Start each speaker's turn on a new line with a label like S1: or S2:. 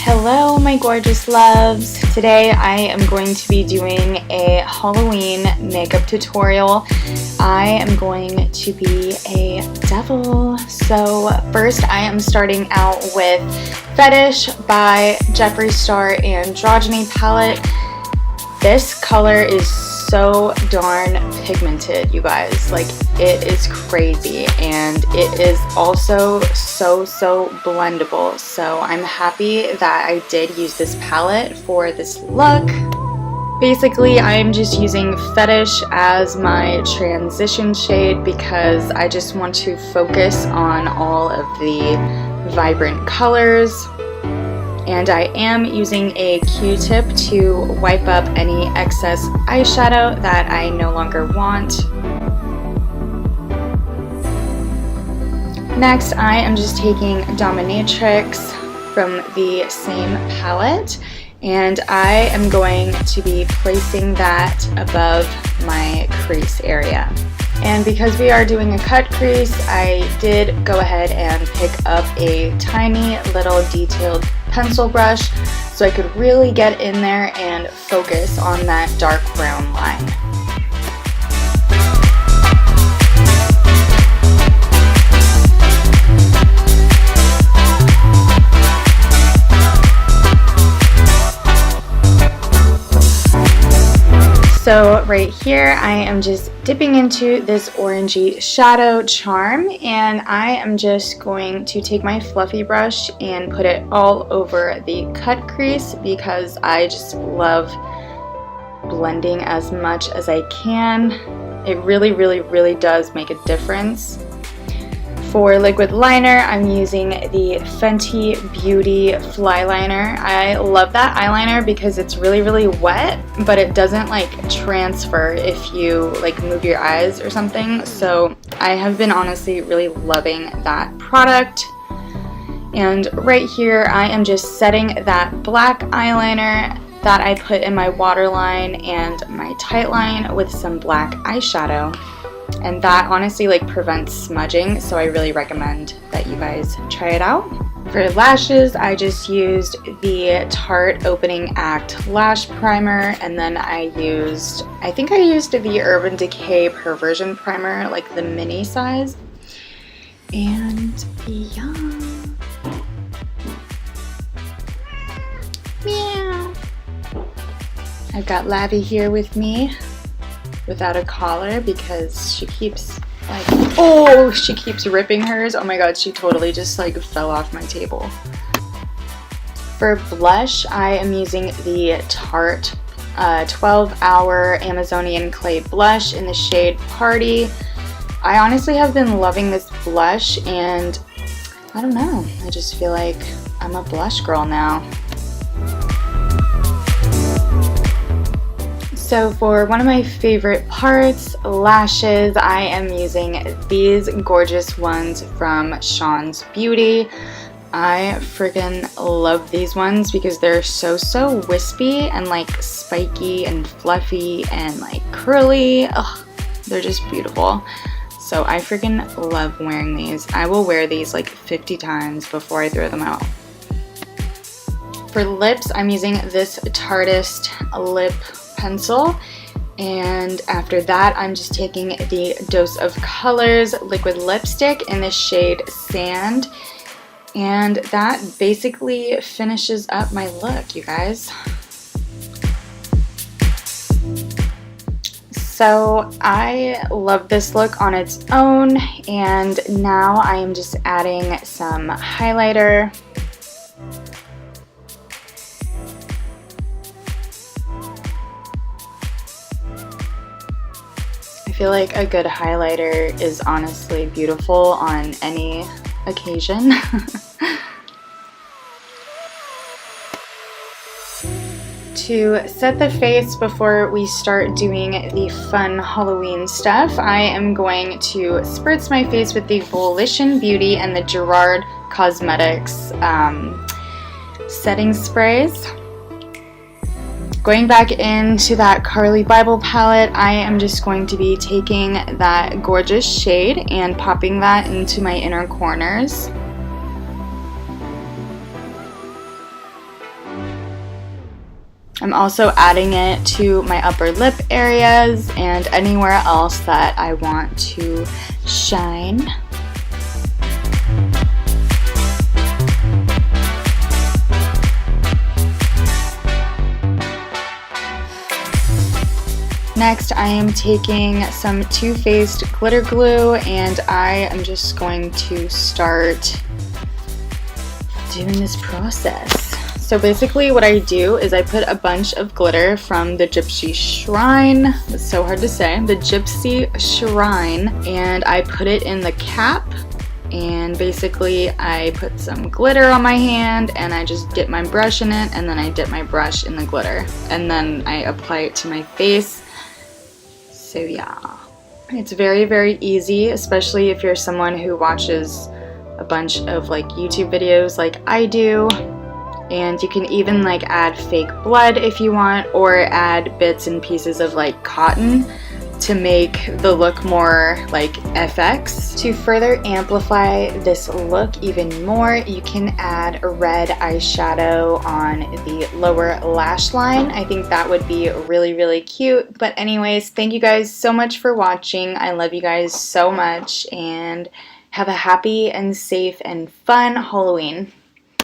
S1: Hello my gorgeous loves. Today I am going to be doing a Halloween makeup tutorial. I am going to be a devil. So first I am starting out with Fetish by JEFFREE Star Androgyny palette. This color is so darn pigmented, you guys. Like, it is crazy, and it is also so blendable. So I'm happy that I did use this palette for this look. Basically, I'm just using Fetish as my transition shade because I just want to focus on all of the vibrant colors. And I am using a Q-tip to wipe up any excess eyeshadow that I no longer want. Next, I am just taking Dominatrix from the same palette, and I am going to be placing that above my crease area. And because we are doing a cut crease, I did go ahead and pick up a tiny little detailed pencil brush so I could really get in there and focus on that dark brown line. So right here I am just dipping into this orangey shadow charm, and I am just going to take my fluffy brush and put it all over the cut crease because I just love blending as much as I can. It really does make a difference. For liquid liner, I'm using the Fenty Beauty FLYLINER. I love that eyeliner because it's really wet, but it doesn't like transfer if you like move your eyes or something. So I have been honestly really loving that product. And right here, I am just setting that black eyeliner that I put in my waterline and my tightline with some black eyeshadow. And that honestly like prevents smudging, so I really recommend that you guys try it out. For lashes, I just used the Tarte Opening Act Lash Primer, and then I think I used the Urban Decay Perversion Primer, like the mini size. And yeah. Meow. I've got Labby here with me without a collar because she keeps ripping hers. Oh my god, she totally just like fell off my table. For blush, I am using the Tarte 12-Hour Amazonian Clay Blush in the shade Party. I honestly have been loving this blush, and I don't know, I just feel like I'm a blush girl now. So for one of my favorite parts, lashes, I am using these gorgeous ones from SHAUNZ Beauty. I freaking love these ones because they're so wispy and like spiky and fluffy and like curly. Ugh, they're just beautiful. So I freaking love wearing these. I will wear these like 50 times before I throw them out. For lips, I'm using this Tartist lip pencil, and after that I'm just taking the Dose of Colors liquid lipstick in the shade Sand, and that basically finishes up my look, you guys. So I love this look on its own, and now I am just adding some highlighter. I feel like a good highlighter is honestly beautiful on any occasion. To set the face before we start doing the fun Halloween stuff, I am going to spritz my face with the Volition Beauty and the GERARD Cosmetics setting sprays. Going back into that CARLI Bible palette, I am just going to be taking that gorgeous shade and popping that into my inner corners. I'm also adding it to my upper lip areas and anywhere else that I want to shine. Next, I am taking some Too Faced glitter glue and I am just going to start doing this process. So basically what I do is I put a bunch of glitter from the Gypsy Shrine, it's so hard to say, the Gypsy Shrine, and I put it in the cap, and basically I put some glitter on my hand and I just dip my brush in it, and then I dip my brush in the glitter, and then I apply it to my face. So yeah, it's very, very easy, especially if you're someone who watches a bunch of like YouTube videos like I do. And you can even like add fake blood if you want, or add bits and pieces of like cotton to make the look more like FX. To further amplify this look even more, you can add a red eyeshadow on the lower lash line. I think that would be really, really cute. But anyways, thank you guys so much for watching. I love you guys so much, and have a happy and safe and fun Halloween.